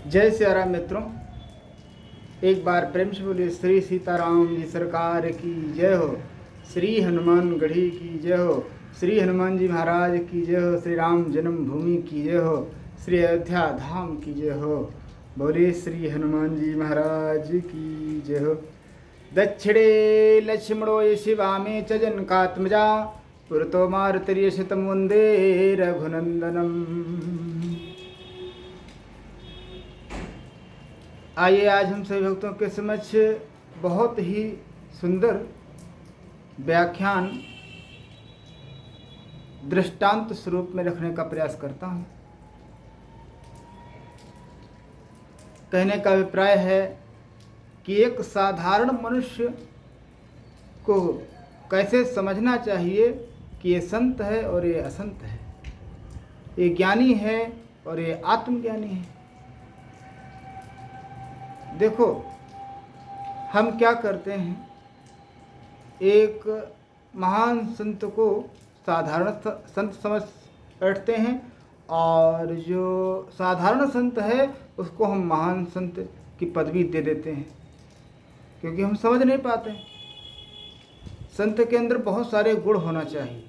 जय सियाराम मित्रों, एक बार प्रेम से बोलिए श्री सीताराम जी सरकार की जय हो। श्री हनुमान गढ़ी की जय हो। श्री हनुमान जी महाराज की जय हो। श्री राम जन्मभूमि की जय हो। श्री अयोध्या धाम की जय हो। बोलिए श्री हनुमान जी महाराज की जय हो। दक्षिणे लक्ष्मणो यशि वामे च जनकात्मजा पुरतो मारुतिर्यशतं वन्दे रघुनन्दनम्। आइए आज हम सभी भक्तों के समक्ष बहुत ही सुंदर व्याख्यान दृष्टांत स्वरूप में रखने का प्रयास करता हूँ। कहने का अभिप्राय है कि एक साधारण मनुष्य को कैसे समझना चाहिए कि ये संत है और ये असंत है, ये ज्ञानी है और ये आत्मज्ञानी है। देखो, हम क्या करते हैं, एक महान संत को साधारण संत समझ बैठते हैं और जो साधारण संत है उसको हम महान संत की पदवी दे देते हैं, क्योंकि हम समझ नहीं पाते। संत के अंदर बहुत सारे गुण होना चाहिए।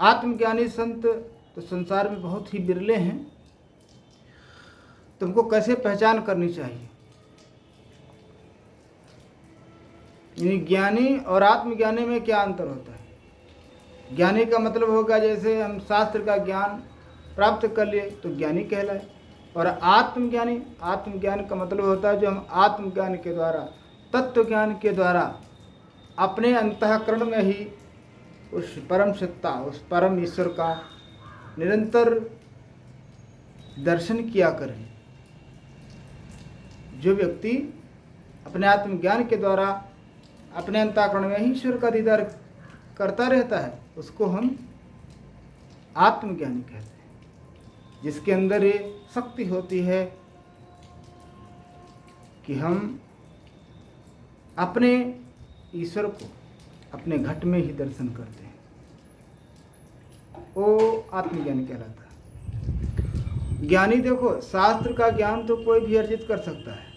आत्मज्ञानी संत तो संसार में बहुत ही बिरले हैं। तुमको कैसे पहचान करनी चाहिए? यानी ज्ञानी और आत्मज्ञानी में क्या अंतर होता है? ज्ञानी का मतलब होगा जैसे हम शास्त्र का ज्ञान प्राप्त कर लिए तो ज्ञानी कहलाए, और आत्मज्ञान का मतलब होता है जो हम आत्मज्ञान के द्वारा, तत्व ज्ञान के द्वारा अपने अंतःकरण में ही उस परम सत्ता, उस परम ईश्वर का निरंतर दर्शन किया करें। जो व्यक्ति अपने आत्मज्ञान के द्वारा अपने अंतःकरण में ही ईश्वर का दीदार करता रहता है, उसको हम आत्मज्ञानी कहते हैं। जिसके अंदर ये शक्ति होती है कि हम अपने ईश्वर को अपने घट में ही दर्शन करते हैं, वो आत्मज्ञानी कहलाता है। ज्ञानी देखो, शास्त्र का ज्ञान तो कोई भी अर्जित कर सकता है।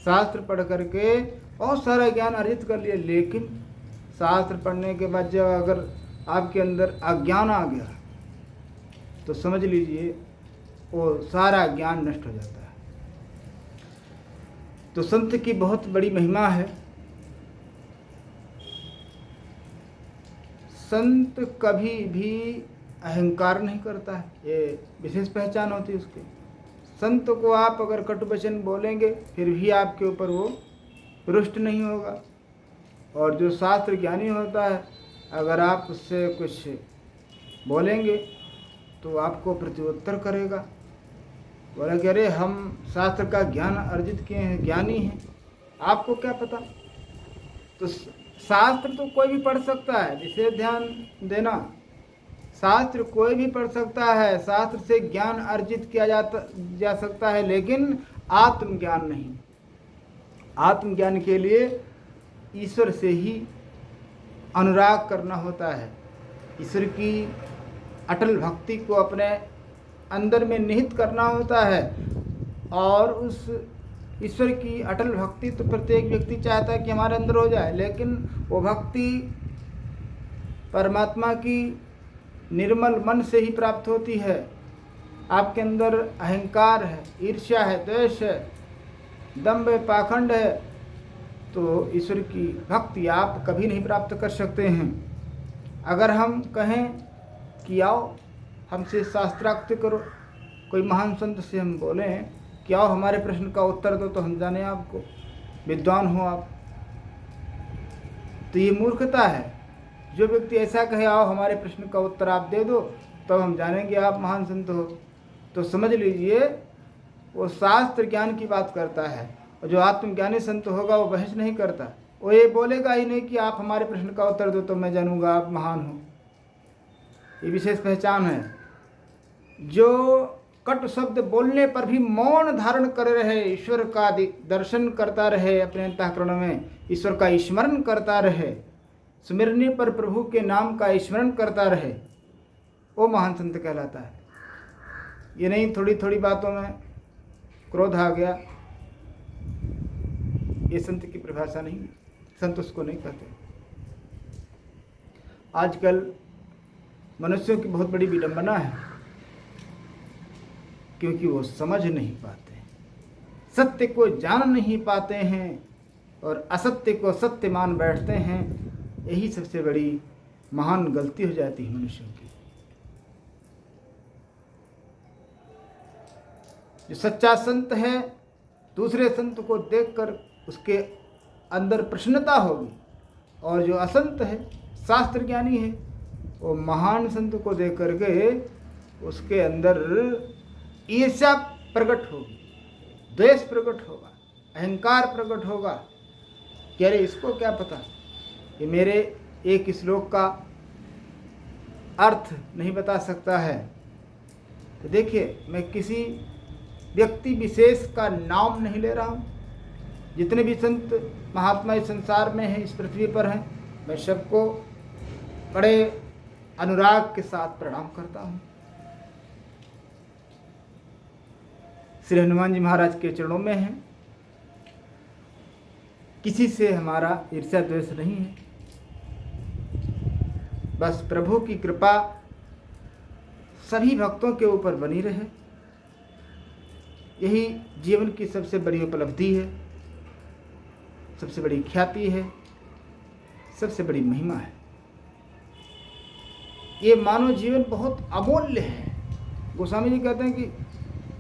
शास्त्र पढ़ करके बहुत सारा ज्ञान अर्जित कर लिया, लेकिन शास्त्र पढ़ने के बाद जब अगर आपके अंदर अज्ञान आ गया तो समझ लीजिए वो सारा ज्ञान नष्ट हो जाता है। तो संत की बहुत बड़ी महिमा है। संत कभी भी अहंकार नहीं करता है, ये विशेष पहचान होती है उसकी। संत को आप अगर कटु वचन बोलेंगे फिर भी आपके ऊपर वो रुष्ट नहीं होगा, और जो शास्त्र ज्ञानी होता है अगर आप उससे कुछ बोलेंगे तो आपको प्रत्युत्तर करेगा, बोला कि अरे हम शास्त्र का ज्ञान अर्जित किए हैं, ज्ञानी हैं, आपको क्या पता। तो शास्त्र तो कोई भी पढ़ सकता है, विशेष ध्यान देना। शास्त्र कोई भी पढ़ सकता है, शास्त्र से ज्ञान अर्जित किया जा सकता है, लेकिन आत्मज्ञान नहीं। आत्मज्ञान के लिए ईश्वर से ही अनुराग करना होता है, ईश्वर की अटल भक्ति को अपने अंदर में निहित करना होता है। और उस ईश्वर की अटल भक्ति तो प्रत्येक व्यक्ति चाहता है कि हमारे अंदर हो जाए, लेकिन वो भक्ति परमात्मा की निर्मल मन से ही प्राप्त होती है। आपके अंदर अहंकार है, ईर्ष्या है, द्वेष है, दंभ है, पाखंड है, तो ईश्वर की भक्ति आप कभी नहीं प्राप्त कर सकते हैं। अगर हम कहें कि आओ हमसे शास्त्रार्थ करो, कोई महान संत से हम बोलें कि आओ हमारे प्रश्न का उत्तर दो, तो हम जाने आपको विद्वान हो आप, तो ये मूर्खता है। जो व्यक्ति ऐसा कहे आओ हमारे प्रश्न का उत्तर आप दे दो, तब हम जानेंगे आप महान संत हो, तो समझ लीजिए वो शास्त्र ज्ञान की बात करता है। और जो आत्मज्ञानी संत होगा वो बहस नहीं करता, वो ये बोलेगा ही नहीं कि आप हमारे प्रश्न का उत्तर दो तो मैं जानूंगा आप महान हो। ये विशेष पहचान है। जो कटु शब्द बोलने पर भी मौन धारण करे रहे, ईश्वर का दर्शन करता रहे, अपने अंतःकरण में ईश्वर का स्मरण करता रहे, स्मरने पर प्रभु के नाम का स्मरण करता रहे, वो महान संत कहलाता है। ये नहीं थोड़ी थोड़ी बातों में क्रोध आ गया, ये संत की परिभाषा नहीं है, संत उसको नहीं कहते। आजकल मनुष्यों की बहुत बड़ी विडंबना है, क्योंकि वो समझ नहीं पाते, सत्य को जान नहीं पाते हैं और असत्य को सत्य मान बैठते हैं। यही सबसे बड़ी महान गलती हो जाती है मनुष्यों की। जो सच्चा संत है, दूसरे संत को देखकर उसके अंदर प्रसन्नता होगी, और जो असंत है, शास्त्र ज्ञानी है, वो महान संत को देख करके उसके अंदर ईर्ष्या प्रकट होगी, द्वेष प्रकट होगा, अहंकार प्रकट होगा कि अरे इसको क्या पता, ये मेरे एक श्लोक का अर्थ नहीं बता सकता है। तो देखिए, मैं किसी व्यक्ति विशेष का नाम नहीं ले रहा हूँ। जितने भी संत महात्मा इस संसार में हैं, इस पृथ्वी पर हैं, मैं सबको बड़े अनुराग के साथ प्रणाम करता हूँ। श्री हनुमान जी महाराज के चरणों में हैं। किसी से हमारा ईर्ष्या द्वेष नहीं है, बस प्रभु की कृपा सभी भक्तों के ऊपर बनी रहे, यही जीवन की सबसे बड़ी उपलब्धि है, सबसे बड़ी ख्याति है, सबसे बड़ी महिमा है। ये मानव जीवन बहुत अमूल्य है। गोस्वामी जी कहते हैं कि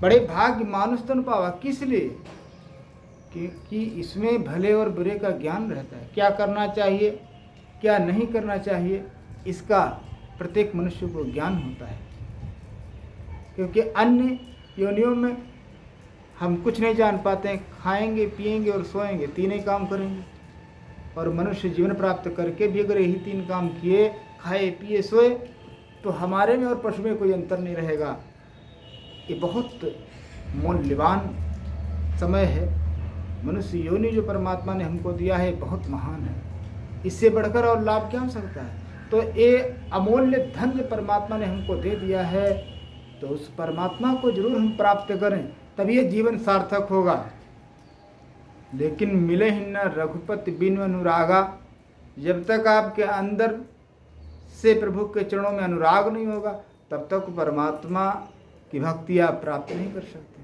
बड़े भाग्य मानुष तन पावा, किस लिए? क्योंकि इसमें भले और बुरे का ज्ञान रहता है, क्या करना चाहिए क्या नहीं करना चाहिए, इसका प्रत्येक मनुष्य को ज्ञान होता है। क्योंकि अन्य योनियों में हम कुछ नहीं जान पाते हैं, खाएंगे पिएंगे और सोएंगे, तीन ही काम करेंगे। और मनुष्य जीवन प्राप्त करके भी अगर यही तीन काम किए, खाए पिए सोए, तो हमारे में और पशु में कोई अंतर नहीं रहेगा। ये बहुत मूल्यवान समय है। मनुष्य योनि जो परमात्मा ने हमको दिया है बहुत महान है, इससे बढ़कर और लाभ क्या हो सकता है। तो ये अमूल्य धन जो परमात्मा ने हमको दे दिया है, तो उस परमात्मा को जरूर हम प्राप्त करें, तभी ये जीवन सार्थक होगा। लेकिन मिले ही न रघुपति बिनु अनुरागा, जब तक आपके अंदर से प्रभु के चरणों में अनुराग नहीं होगा, तब तक परमात्मा की भक्ति आप प्राप्त नहीं कर सकते,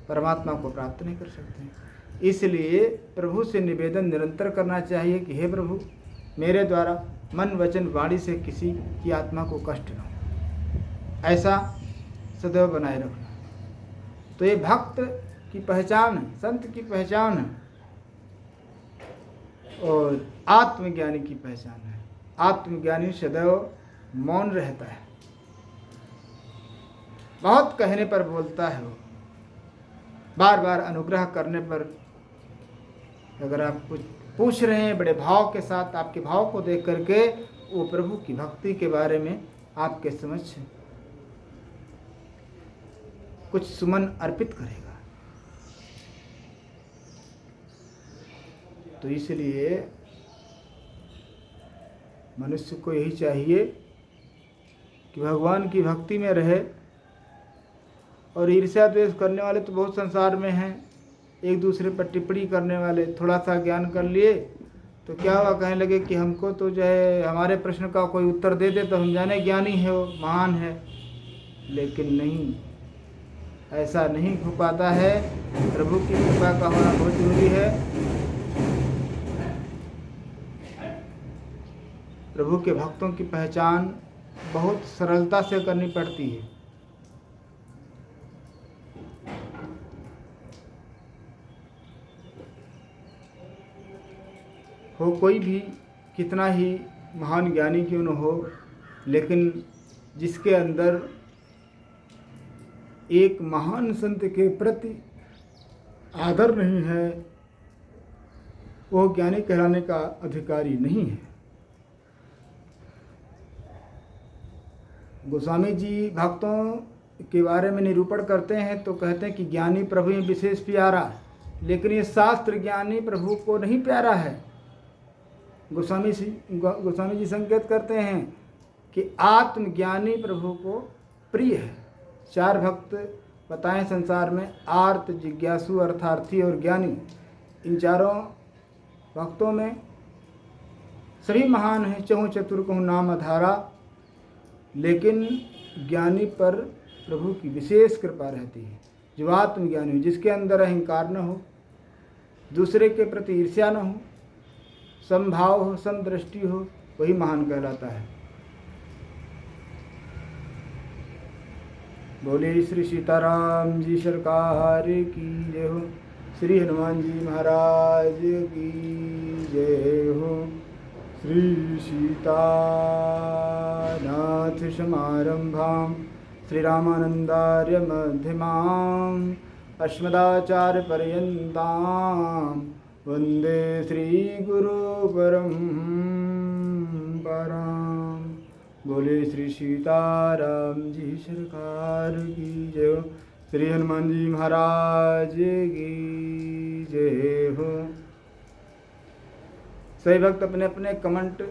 परमात्मा को प्राप्त नहीं कर सकते। इसलिए प्रभु से निवेदन निरंतर करना चाहिए कि हे प्रभु, मेरे द्वारा मन वचन वाणी से किसी की आत्मा को कष्ट न हो, ऐसा सदैव बनाए रखना। तो ये भक्त की पहचान है, संत की पहचान है, और आत्मज्ञानी की पहचान है। आत्मज्ञानी सदैव मौन रहता है, बहुत कहने पर बोलता है, वो बार बार अनुग्रह करने पर अगर आप कुछ पूछ रहे हैं बड़े भाव के साथ, आपके भाव को देख करके वो प्रभु की भक्ति के बारे में आपके समक्ष कुछ सुमन अर्पित करेगा। तो इसलिए मनुष्य को यही चाहिए कि भगवान की भक्ति में रहे। और ईर्ष्या द्वेष करने वाले तो बहुत संसार में हैं, एक दूसरे पर टिप्पणी करने वाले। थोड़ा सा ज्ञान कर लिए तो क्या हुआ, कहने लगे कि हमको तो जो है हमारे प्रश्न का कोई उत्तर दे दे तो हम जाने ज्ञानी है, वो महान है। लेकिन नहीं, ऐसा नहीं हो पाता है। प्रभु की कृपा का होना बहुत जरूरी है। प्रभु के भक्तों की पहचान बहुत सरलता से करनी पड़ती है। हो कोई भी कितना ही महान ज्ञानी क्यों न हो, लेकिन जिसके अंदर एक महान संत के प्रति आदर नहीं है, वो ज्ञानी कहलाने का अधिकारी नहीं है। गोस्वामी जी भक्तों के बारे में निरूपण करते हैं तो कहते हैं कि ज्ञानी प्रभु में विशेष प्यारा, लेकिन ये शास्त्र ज्ञानी प्रभु को नहीं प्यारा है। गोस्वामी जी संकेत करते हैं कि आत्मज्ञानी प्रभु को प्रिय है, चार भक्त बताएं संसार में, आर्त, जिज्ञासु, अर्थार्थी और ज्ञानी। इन चारों भक्तों में सभी महान हैं, चहु चतुर कहूँ नाम अधारा, लेकिन ज्ञानी पर प्रभु की विशेष कृपा रहती है। जो आत्मज्ञानी हो, जिसके अंदर अहंकार न हो, दूसरे के प्रति ईर्ष्या न हो, समभाव हो, समदृष्टि हो, वही महान कहलाता है। बोले श्री सीताराम जी सरकार की जय हो, श्री हनुमान जी महाराज की जय हो। श्री सीतानाथ समारंभां श्री रामानंदार्य मध्यमाम् अस्मदाचार्यपर्यन्तां वन्दे श्री गुरु परम्पराम्। बोले श्री सीताराम जी सरकार की जय हो, श्री हनुमान जी महाराज की जय हो। सही भक्त अपने अपने कमेंट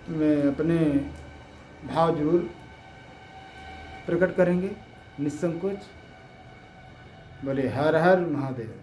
में अपने भाव जरूर प्रकट करेंगे निसंकोच। बोले हर हर महादेव।